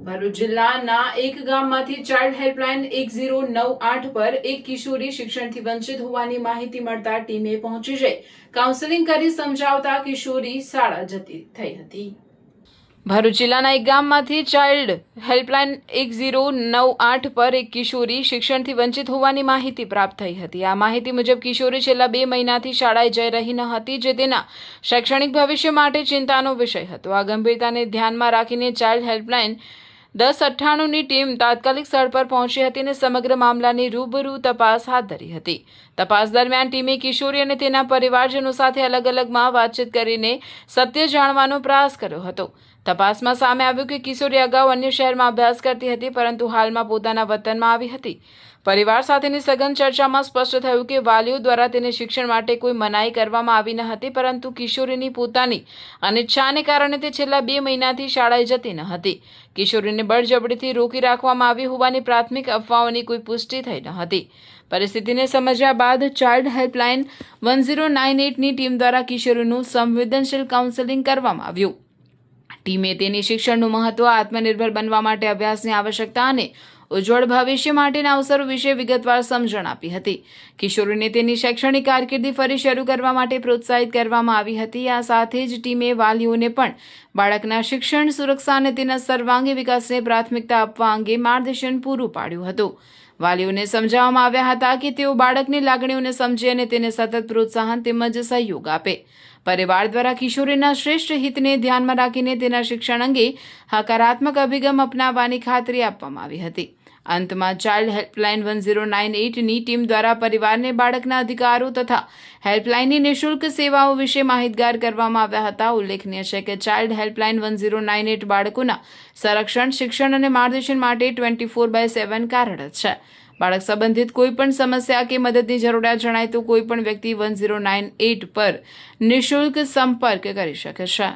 ભરૂચ જિલ્લાના એક ગામમાંથી ચાઇલ્ડ હેલ્પલાઇન 1098 પર એક કિશોરી શિક્ષણથી વંચિત હોવાની માહિતી મળતા ટીમે પહોંચી જઈ કાઉન્સેલિંગ કરી સમજાવતા કિશોરી શાળા જતી થઈ હતી। ભરૂચ જિલ્લાના એક ગામમાંથી ચાઇલ્ડ હેલ્પલાઇન 1098 પર એક કિશોરી શિક્ષણથી વંચિત હોવાની માહિતી પ્રાપ્ત થઈ હતી। આ માહિતી મુજબ કિશોરી છેલ્લા 2 મહિનાથી શાળાએ જઈ રહી ન હતી, જે તેના શૈક્ષણિક ભવિષ્ય માટે ચિંતાનો વિષય હતો। આ ગંભીરતાને ધ્યાનમાં રાખીને ચાઇલ્ડ હેલ્પલાઇન 1098ની ટીમ તાત્કાલિક સ્થળ પર પહોંચી હતી અને સમગ્ર મામલાની રૂબરૂ તપાસ હાથ ધરી હતી। તપાસ દરમિયાન ટીમે કિશોરી અને તેના પરિવારજનો સાથે અલગ અલગમાં વાતચીત કરીને સત્ય જાણવાનો પ્રયાસ કર્યો હતો। તપાસમાં સામે આવ્યું કે કિશોરી અગાઉ અન્ય શહેરમાં અભ્યાસ કરતી હતી, પરંતુ હાલમાં પોતાના વતનમાં આવી હતી। પરિવાર સાથેની સઘન ચર્ચામાં સ્પષ્ટ થયું કે વાલીઓ દ્વારા તેને શિક્ષણ માટે કોઈ મનાઈ કરવામાં આવી ન હતી, પરંતુ કિશોરીની પોતાની અનિચ્છાને કારણે તે છેલ્લા 2 મહિનાથી શાળાએ જતી ન હતી। કિશોરીને બળજબરીથી રોકી રાખવામાં આવી હોવાની પ્રાથમિક અફવાઓની કોઈ પુષ્ટિ થઈ ન હતી। પરિસ્થિતિને સમજ્યા બાદ ચાઇલ્ડ હેલ્પલાઇન 1098ની ટીમ દ્વારા કિશોરીનું સંવેદનશીલ કાઉન્સેલિંગ કરવામાં આવ્યું। ટીમે તેની શિક્ષણનું મહત્વ, આત્મનિર્ભર બનવા માટે અભ્યાસની આવશ્યકતા અને ઉજ્જવળ ભવિષ્ય માટેના અવસરો વિશે વિગતવાર સમજણ આપી હતી। કિશોરીને તેની શૈક્ષણિક કારકિર્દી ફરી શરૂ કરવા માટે પ્રોત્સાહિત કરવામાં આવી હતી। આ સાથે જ ટીમે વાલીઓને પણ બાળકના શિક્ષણ, સુરક્ષા અને તેના સર્વાંગી વિકાસને પ્રાથમિકતા આપવા અંગે માર્ગદર્શન પૂરું પાડ્યું હતું। વાલીઓને સમજાવવામાં આવ્યા હતા કે તેઓ બાળકની લાગણીઓને સમજે અને તેને સતત પ્રોત્સાહન તેમજ સહયોગ આપે। પરિવાર દ્વારા કિશોરીના શ્રેષ્ઠ હિતને ધ્યાનમાં રાખીને તેના શિક્ષણ અંગે હકારાત્મક અભિગમ અપનાવવાની ખાતરી આપવામાં આવી હતી। અંતમાં ચાઇલ્ડ હેલ્પલાઇન 1098ની ટીમ દ્વારા પરિવારને બાળકના અધિકારો તથા હેલ્પલાઇનની નિઃશુલ્ક સેવાઓ વિશે માહિતગાર કરવામાં આવ્યા હતા। ઉલ્લેખનીય છે કે ચાઇલ્ડ હેલ્પલાઇન 1098 બાળકોના સંરક્ષણ, શિક્ષણ અને માર્ગદર્શન માટે 24/7 કાર્યરત છે। બાળક સંબંધિત કોઈપણ સમસ્યા કે મદદની જરૂરિયાત જણાય તો કોઈપણ વ્યક્તિ 1098 પર નિઃશુલ્ક સંપર્ક કરી શકે છે।